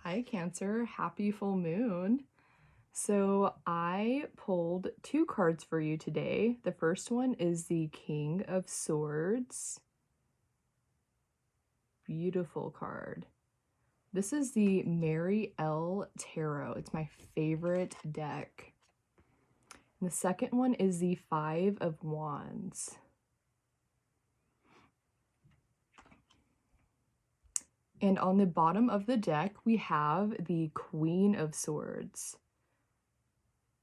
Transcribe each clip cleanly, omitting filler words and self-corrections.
Hi, Cancer. Happy full moon. So I pulled two cards for you today. The first one is the King of Swords. Beautiful card. This is the Mary L. Tarot. It's my favorite deck. And the second one is the Five of Wands. And on the bottom of the deck, we have the Queen of Swords,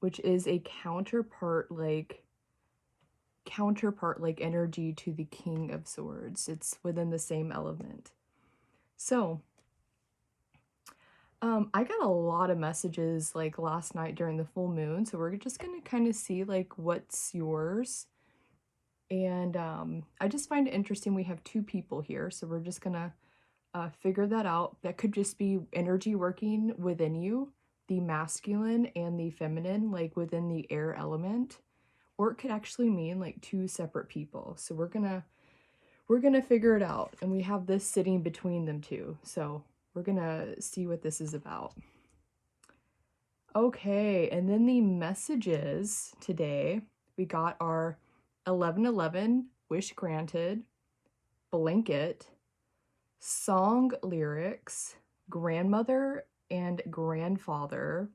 which is a counterpart like energy to the King of Swords. It's within the same element. So I got a lot of messages like last night during the full moon, so we're just gonna kind of see like what's yours. And I just find it interesting we have two people here, so we're just gonna figure that out. That could just be energy working within you, the masculine and the feminine, like within the air element, or it could actually mean like two separate people. So we're gonna figure it out, and we have this sitting between them two, so we're gonna see what this is about. Okay, and then the messages today, we got our 1111 wish granted, blanket, song lyrics, grandmother and grandfather,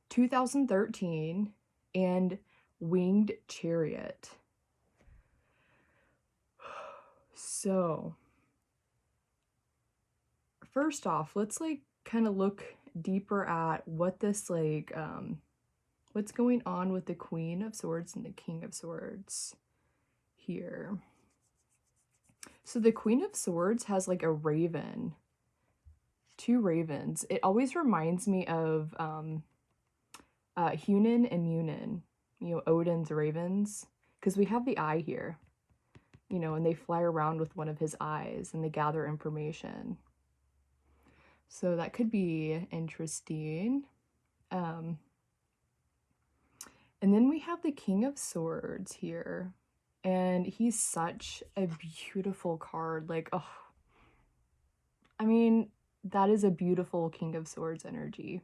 2013, and winged chariot. So first off, let's like kind of look deeper at what this like what's going on with the Queen of Swords and the King of Swords here. So the Queen of Swords has like a raven, two ravens. It always reminds me of Hunan and Munin, you know, Odin's ravens, because we have the eye here, you know, and they fly around with one of his eyes and they gather information. So that could be interesting. And then we have the King of Swords here, and he's such a beautiful card. Like, oh, I mean, that is a beautiful King of Swords energy.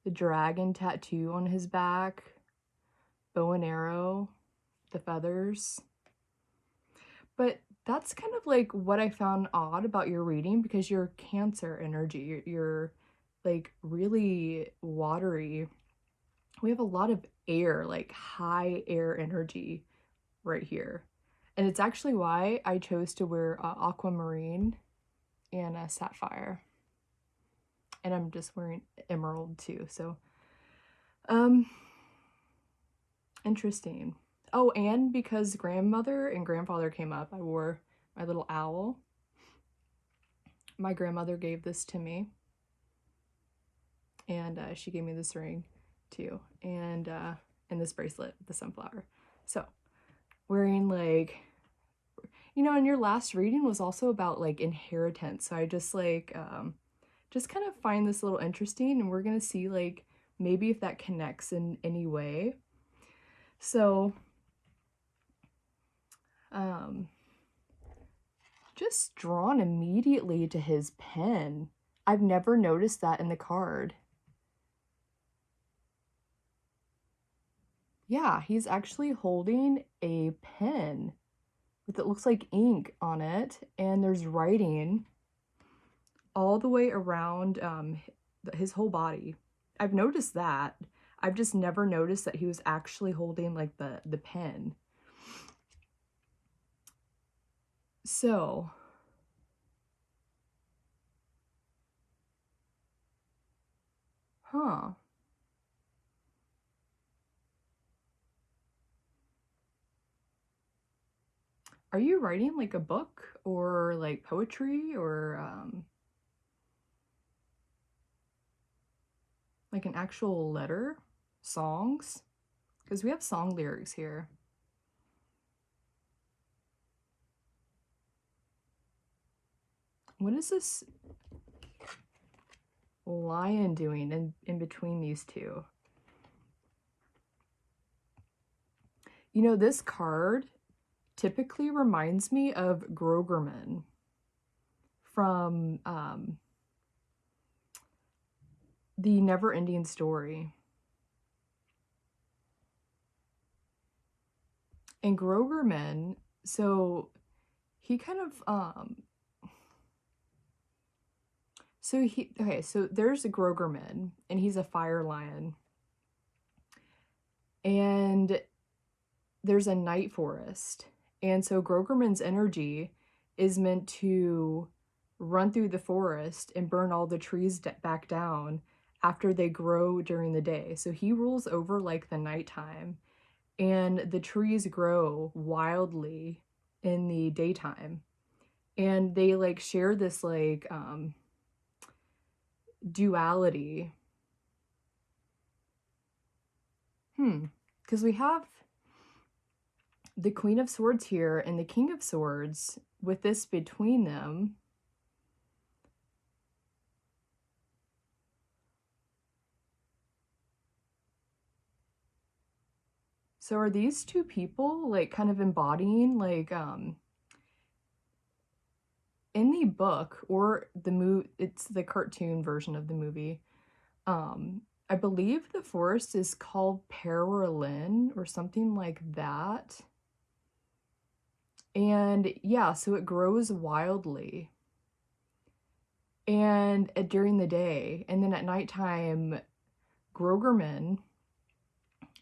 The dragon tattoo on his back, bow and arrow, the feathers. But that's kind of like what I found odd about your reading, because you're Cancer energy. You're like really watery. We have a lot of air, like high air energy right here. And it's actually why I chose to wear aquamarine and a sapphire. And I'm just wearing emerald too. So, interesting. Oh, and because grandmother and grandfather came up, I wore my little owl. My grandmother gave this to me. And she gave me this ring too. And this bracelet with the sunflower. So, wearing like, you know, and your last reading was also about like inheritance. So I just like, just kind of find this a little interesting, and we're gonna see like maybe if that connects in any way. So, just drawn immediately to his pen. I've never noticed that in the card. Yeah, he's actually holding a pen with, it looks like, ink on it, and there's writing all the way around his whole body. I've noticed that. I've just never noticed that he was actually holding like the pen. So are you writing like a book or like poetry or like an actual letter? Songs? Because we have song lyrics here. What is this lion doing in between these two? You know, this card typically reminds me of Grogerman from The never-ending story. And Grogerman, so he kind of so there's a Grogerman, and he's a fire lion. And there's a night forest. And so Grogerman's energy is meant to run through the forest and burn all the trees back down after they grow during the day. So he rules over like the nighttime, and the trees grow wildly in the daytime. And they like share this like duality. Because we have the Queen of Swords here and the King of Swords with this between them. So are these two people like kind of embodying like in the book or the movie, it's the cartoon version of the movie. I believe the forest is called Perelin or something like that. And yeah, so it grows wildly. And during the day, and then at nighttime, Grogerman,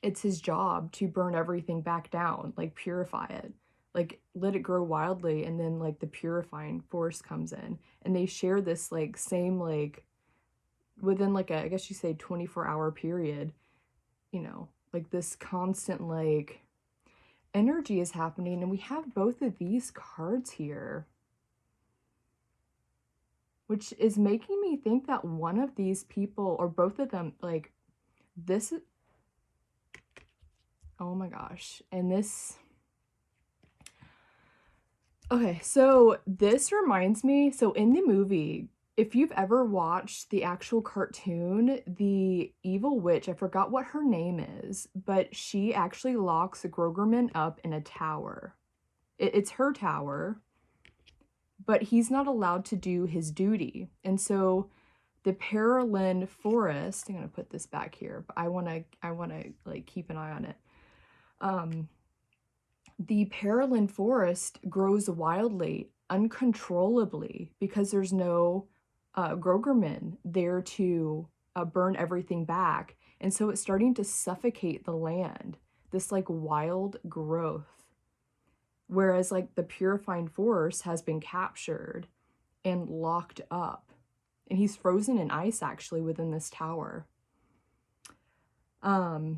it's his job to burn everything back down, like purify it, like let it grow wildly, and then like the purifying force comes in, and they share this like same like within like a, I guess you say 24-hour period, you know, like this constant like energy is happening. And we have both of these cards here, which is making me think that one of these people or both of them, like this, oh my gosh, and this, okay, so this reminds me, so in the movie, if you've ever watched the actual cartoon, the evil witch, I forgot what her name is, but she actually locks Grogerman up in a tower. It's her tower, but he's not allowed to do his duty. And so the Perelin forest, I'm gonna put this back here, but I wanna like keep an eye on it. The Perelin forest grows wildly, uncontrollably, because there's no Grogerman there to burn everything back. And so it's starting to suffocate the land, this like wild growth. Whereas like the purifying force has been captured and locked up. And he's frozen in ice actually within this tower. Hmm.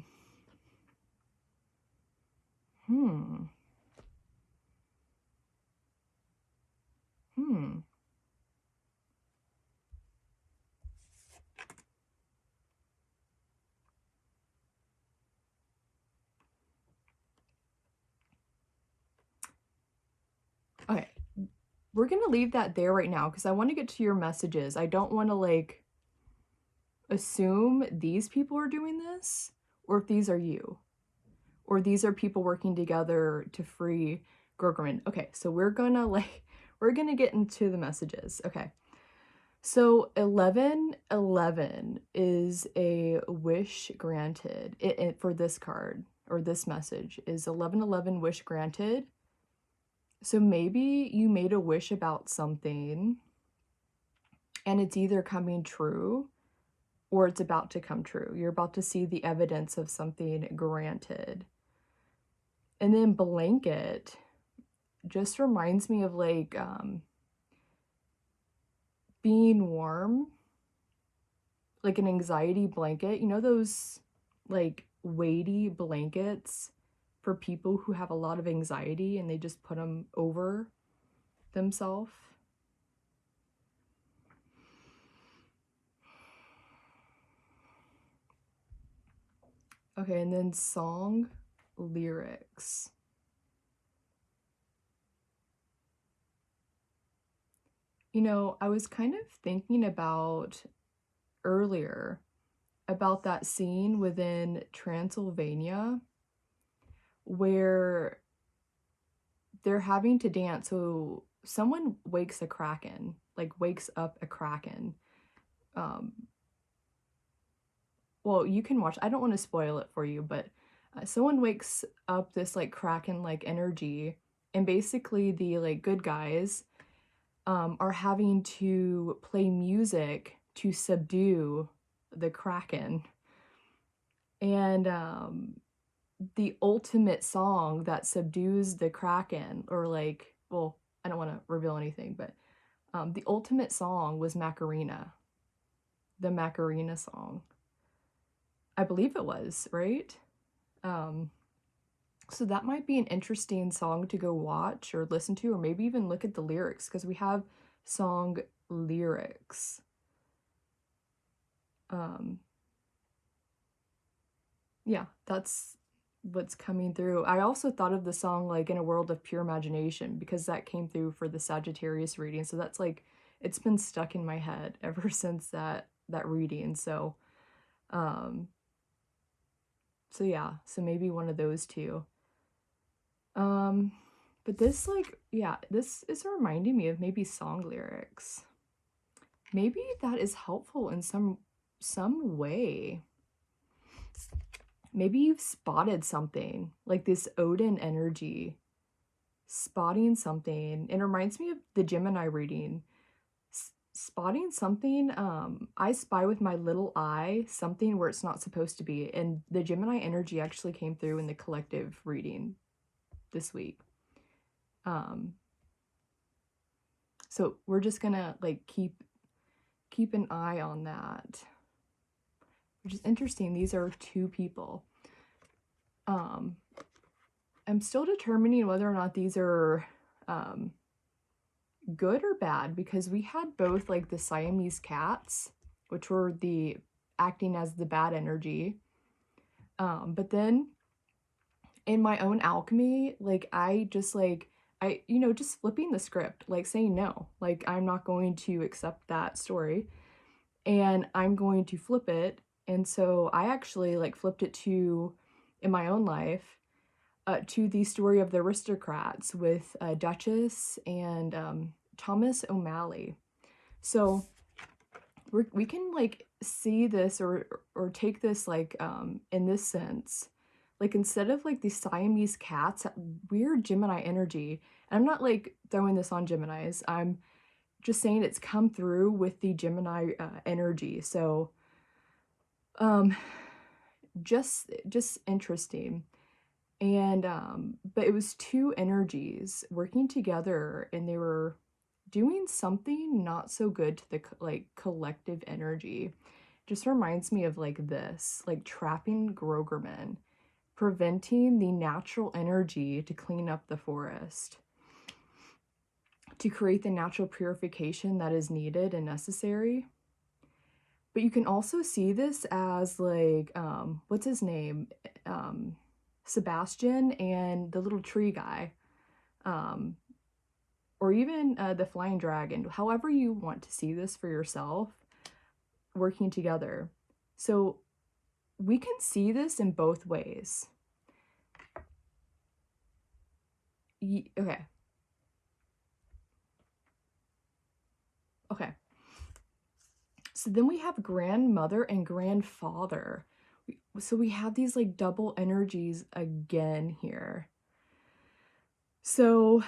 Okay, we're gonna leave that there right now because I want to get to your messages. I don't want to like assume these people are doing this, or if these are you, or these are people working together to free Grogerman. Okay, so we're gonna get into the messages. Okay, so 1111 is a wish granted. For this card or this message is 1111 wish granted. So maybe you made a wish about something and it's either coming true or it's about to come true. You're about to see the evidence of something granted. And then blanket just reminds me of like being warm, like an anxiety blanket. You know those like weighty blankets for people who have a lot of anxiety and they just put them over themselves? Okay, and then song lyrics. You know, I was kind of thinking about earlier about that scene within Transylvania where they're having to dance. So someone wakes up a kraken. well, you can watch. I don't want to spoil it for you, but someone wakes up this like kraken like energy, and basically the like good guys are having to play music to subdue the kraken. And the ultimate song that subdues the kraken, or like, well, I don't want to reveal anything, but the ultimate song was Macarena, the Macarena song. I believe it was, right? Um, so that might be an interesting song to go watch or listen to, or maybe even look at the lyrics, because we have song lyrics. Um, yeah, that's what's coming through. I also thought of the song like In a World of Pure Imagination, because that came through for the Sagittarius reading. So that's like, it's been stuck in my head ever since that reading. Um so yeah, so maybe one of those two. Um but this like, yeah, this is reminding me of maybe song lyrics. Maybe that is helpful in some way. Maybe you've spotted something like this Odin energy, spotting something. It reminds me of the Gemini reading. Spotting something, I spy with my little eye something where it's not supposed to be, and the Gemini energy actually came through in the collective reading this week. Um, so we're just gonna like keep an eye on that, which is interesting. These are two people. Um, I'm still determining whether or not these are good or bad, because we had both like the Siamese cats, which were the acting as the bad energy. But then in my own alchemy, like I just like just flipping the script, like saying no, like I'm not going to accept that story, and I'm going to flip it. And so I actually like flipped it to, in my own life, to the story of the aristocrats with Duchess and Thomas O'Malley. So we can like see this, or take this like in this sense, like instead of like these Siamese cats, weird Gemini energy. And I'm not like throwing this on Geminis, I'm just saying it's come through with the Gemini energy. So um just interesting. And but it was two energies working together, and they were doing something not so good to the like collective energy. Just reminds me of like this, like trapping Grogerman, preventing the natural energy to clean up the forest, to create the natural purification that is needed and necessary. But you can also see this as like what's his name, Sebastian and the little tree guy, um, or even the flying dragon, however you want to see this for yourself, working together. So we can see this in both ways. Okay. Okay. So then we have grandmother and grandfather. So we have these like double energies again here. So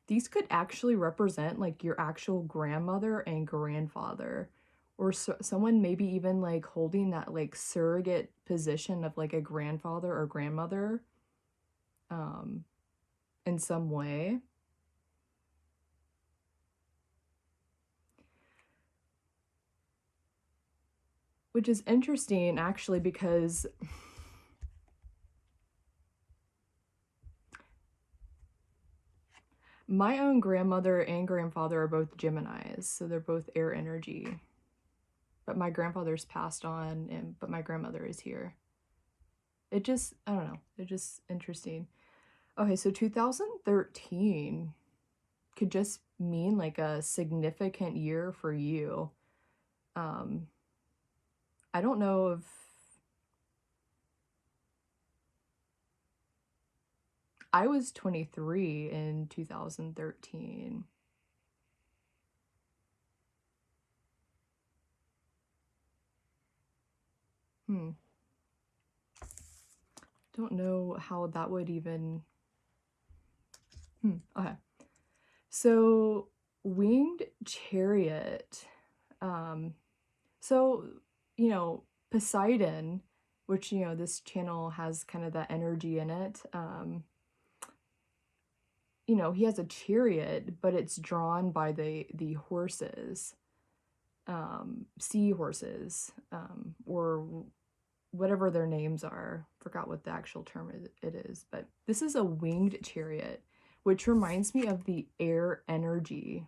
these could actually represent like your actual grandmother and grandfather, or someone maybe even like holding that like surrogate position of like a grandfather or grandmother in some way. Which is interesting actually, because my own grandmother and grandfather are both Geminis, so they're both air energy. But my grandfather's passed on, but my grandmother is here. It just, I don't know, it's just interesting. Okay, so 2013 could just mean like a significant year for you. I don't know if I was 23 in 2013. Don't know how that would even... Okay. So, winged chariot. So, Poseidon, which, this channel has kind of that energy in it. He has a chariot, but it's drawn by the horses, sea horses, or whatever their names are. Forgot what the actual term it is, but this is a winged chariot, which reminds me of the air energy.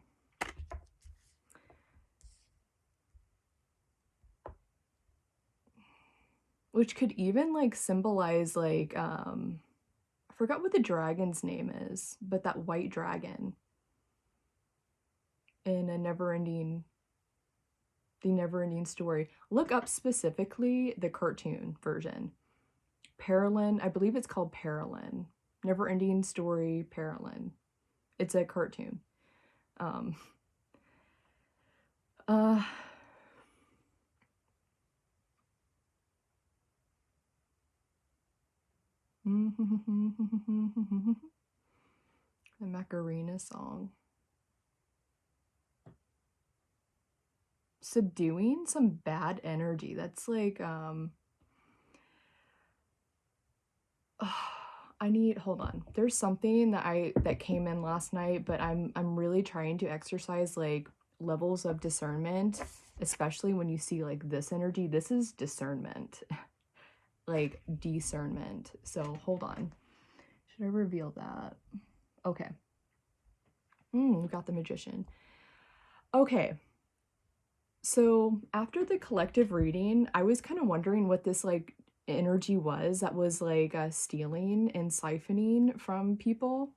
Which could even like symbolize like I forgot what the dragon's name is, but that white dragon in the never-ending story. Look up specifically the cartoon version. Paralyn, I believe it's called Paralyn. Never-ending story Paralyn. It's a cartoon. The Macarena song. Subduing some bad energy. That's like, hold on. There's something that came in last night, but I'm really trying to exercise like levels of discernment, especially when you see like this energy. This is discernment. Like discernment. So hold on. Should I reveal that? Okay. We got the Magician. Okay. So after the collective reading, I was kind of wondering what this like energy was that was like stealing and siphoning from people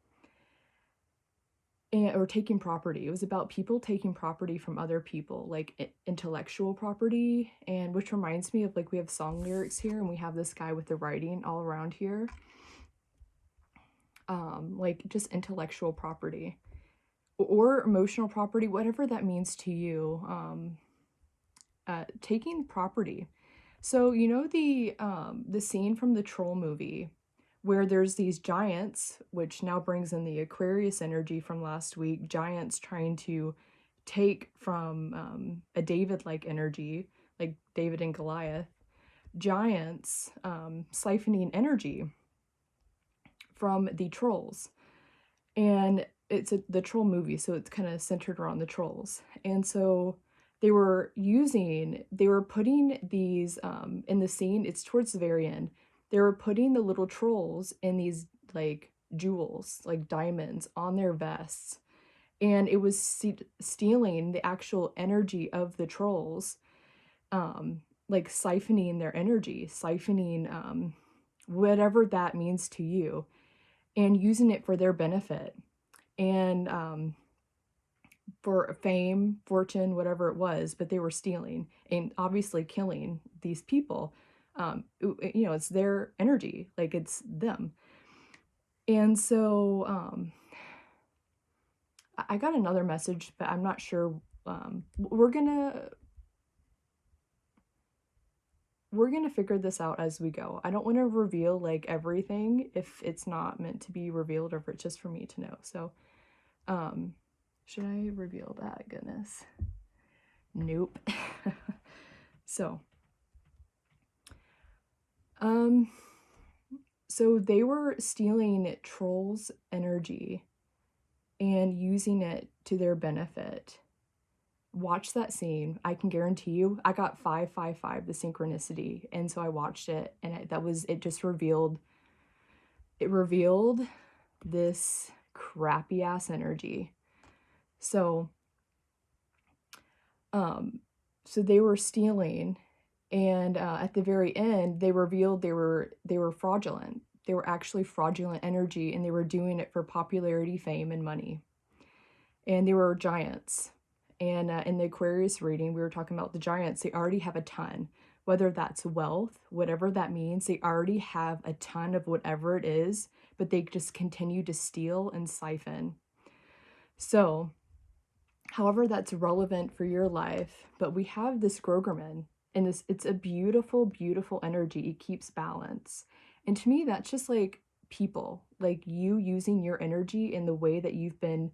or taking property. It was about people taking property from other people, like intellectual property, and which reminds me of like we have song lyrics here and we have this guy with the writing all around here. Like just intellectual property or emotional property, whatever that means to you. Taking property. So the scene from the Troll movie where there's these giants, which now brings in the Aquarius energy from last week, giants trying to take from a David-like energy, like David and Goliath, giants siphoning energy from the trolls. And it's the Troll movie, so it's kind of centered around the trolls. And so they were putting these in the scene, it's towards the very end, they were putting the little trolls in these like jewels, like diamonds, on their vests, and it was stealing the actual energy of the trolls, like siphoning their energy, siphoning whatever that means to you, and using it for their benefit, and for fame, fortune, whatever it was, but they were stealing and obviously killing these people. It's their energy, like it's them. And so I got another message, but I'm not sure. We're gonna figure this out as we go. I don't want to reveal like everything if it's not meant to be revealed or if it's just for me to know. So should I reveal that? Goodness. Nope. So they were stealing trolls' energy and using it to their benefit. Watch that scene. I can guarantee you, I got 555, the synchronicity, and so I watched it, and it just revealed this crappy ass energy. So they were stealing, and at the very end, they revealed they were fraudulent. They were actually fraudulent energy, and they were doing it for popularity, fame, and money. And they were giants. And in the Aquarius reading, we were talking about the giants. They already have a ton, whether that's wealth, whatever that means. They already have a ton of whatever it is, but they just continue to steal and siphon. So however that's relevant for your life, but we have this Grogerman, And it's a beautiful, beautiful energy. It keeps balance. And to me, that's just like people, like you using your energy in the way that you've been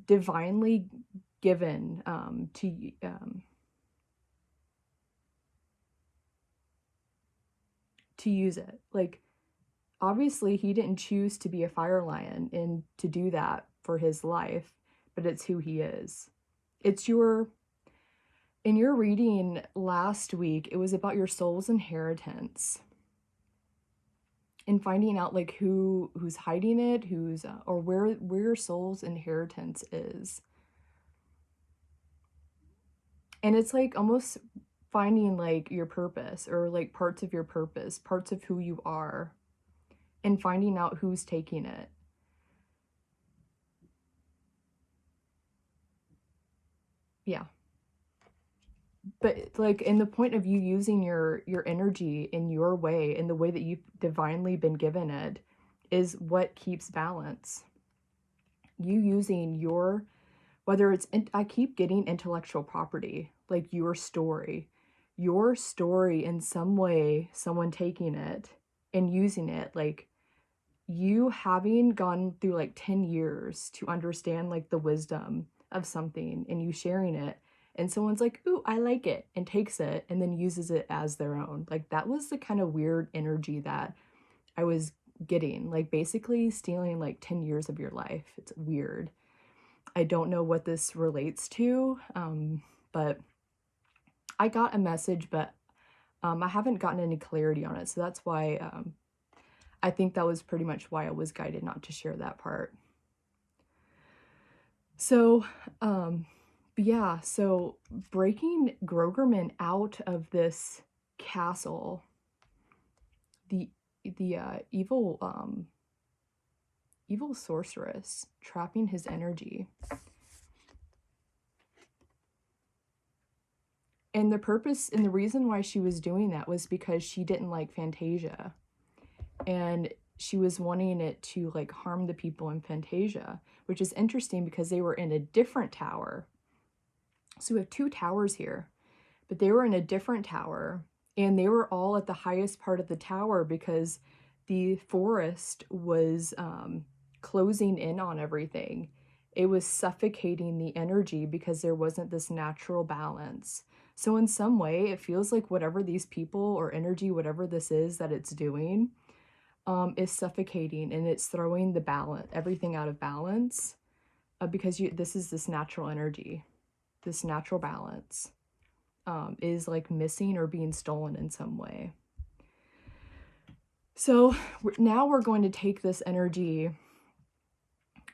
divinely given to use it. Like, obviously, he didn't choose to be a fire lion and to do that for his life, but it's who he is. It's your, in your reading last week, it was about your soul's inheritance and finding out like who's hiding it, who's or where your soul's inheritance is. And it's like almost finding like your purpose, or like parts of your purpose, parts of who you are, and finding out who's taking it. Yeah. But like in the point of you using your energy in your way, in the way that you've divinely been given it, is what keeps balance. You using your, whether it's I keep getting intellectual property, like your story in some way, someone taking it and using it, like you having gone through like 10 years to understand like the wisdom of something, and you sharing it, and someone's like, ooh, I like it, and takes it and then uses it as their own. Like that was the kind of weird energy that I was getting, like basically stealing like 10 years of your life. It's weird. I don't know what this relates to, but I got a message, but I haven't gotten any clarity on it. So that's why I think that was pretty much why I was guided not to share that part. So, yeah, so breaking Grogerman out of this castle, the evil evil sorceress trapping his energy. And the purpose and the reason why she was doing that was because she didn't like Fantasia. And she was wanting it to like harm the people in Fantasia, which is interesting because they were in a different tower. So we have two towers here, but they were in a different tower, and they were all at the highest part of the tower because the forest was closing in on everything. It was suffocating the energy because there wasn't this natural balance. So in some way, it feels like whatever these people or energy, whatever this is that it's doing, is suffocating, and it's throwing the balance, everything out of balance, because this is this natural energy, this natural balance is like missing or being stolen in some way. So now we're going to take this energy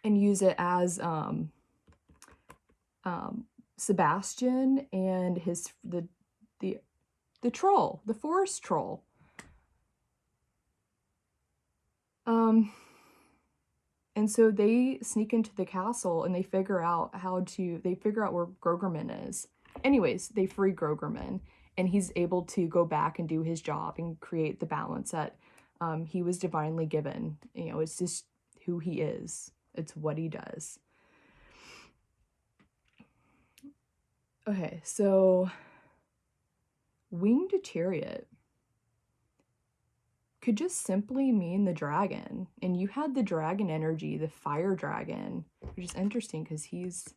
and use it as Sebastian and the troll, the forest troll. And so they sneak into the castle and they figure out where Grogerman is. Anyways, they free Grogerman, and he's able to go back and do his job and create the balance that he was divinely given. You know, it's just who he is. It's what he does. Okay, so winged chariot could just simply mean the dragon. And you had the dragon energy, the fire dragon, which is interesting because he's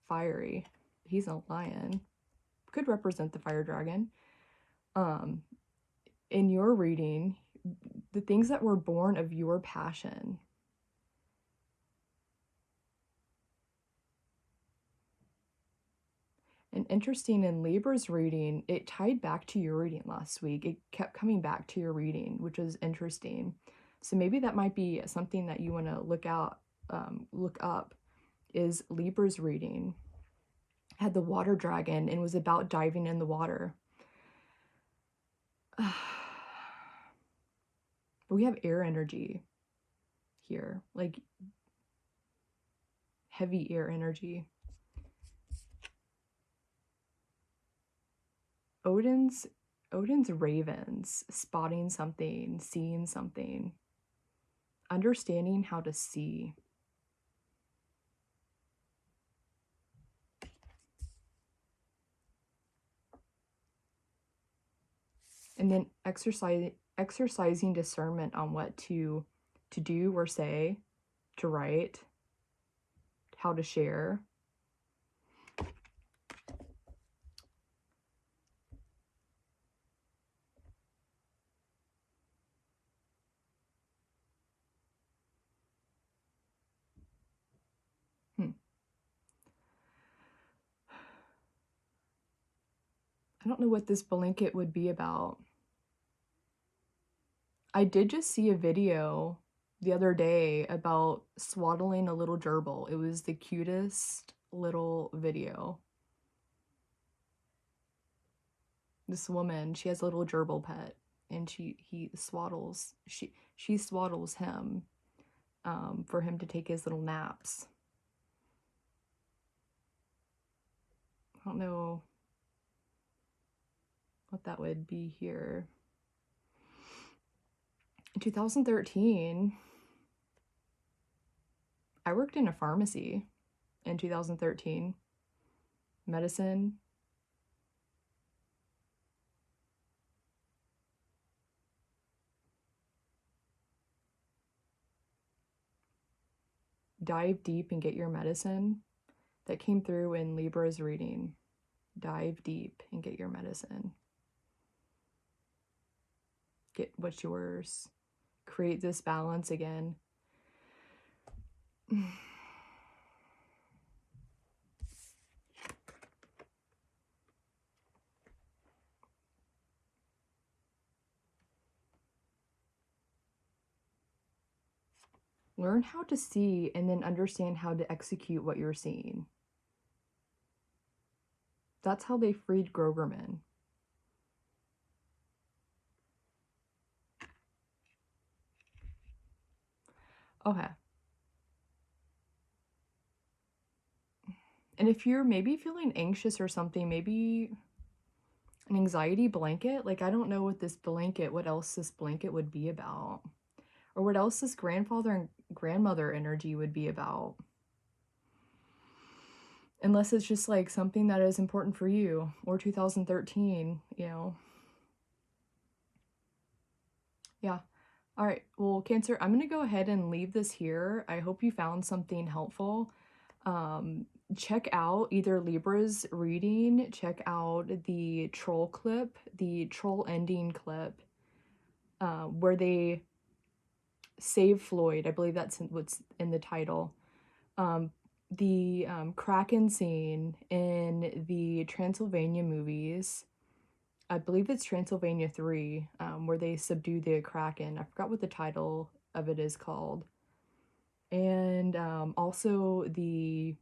fiery. He's a lion. Could represent the fire dragon. In your reading, the things that were born of your passion. And interesting, in Libra's reading, it tied back to your reading last week. It kept coming back to your reading, which was interesting. So maybe that might be something that you want to look up, is Libra's reading. Had the water dragon and was about diving in the water. But we have air energy here, like heavy air energy. Odin's ravens, spotting something, seeing something, understanding how to see. And then exercising discernment on what to do or say, to write, how to share. I don't know what this blanket would be about. I did just see a video the other day about swaddling a little gerbil. It was the cutest little video. This woman, she has a little gerbil pet, and she swaddles him for him to take his little naps. I don't know what that would be here. In 2013, I worked in a pharmacy in 2013. Medicine. Dive deep and get your medicine. That came through in Libra's reading. Dive deep and get your medicine. Get what's yours. Create this balance again. Learn how to see and then understand how to execute what you're seeing. That's how they freed Grogerman. Okay. And if you're maybe feeling anxious or something, maybe an anxiety blanket, like I don't know what else this blanket would be about. Or what else this grandfather and grandmother energy would be about. Unless it's just like something that is important for you, or 2013, you know. Yeah. All right. Well, Cancer, I'm going to go ahead and leave this here. I hope you found something helpful. Check out either Libra's reading, check out the troll clip, the troll ending clip, where they save Floyd. I believe that's what's in the title. The Kraken scene in the Transylvania movies, I believe it's Transylvania 3, where they subdue the Kraken. I forgot what the title of it is called. And also the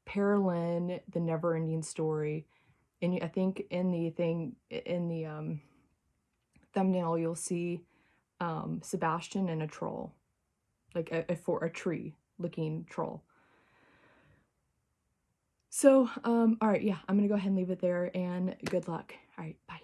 Paralyn, the Never-Ending Story. And I think in the thumbnail, you'll see Sebastian and a troll, like a tree-looking troll. So, all right, yeah, I'm gonna go ahead and leave it there, and good luck. All right, bye.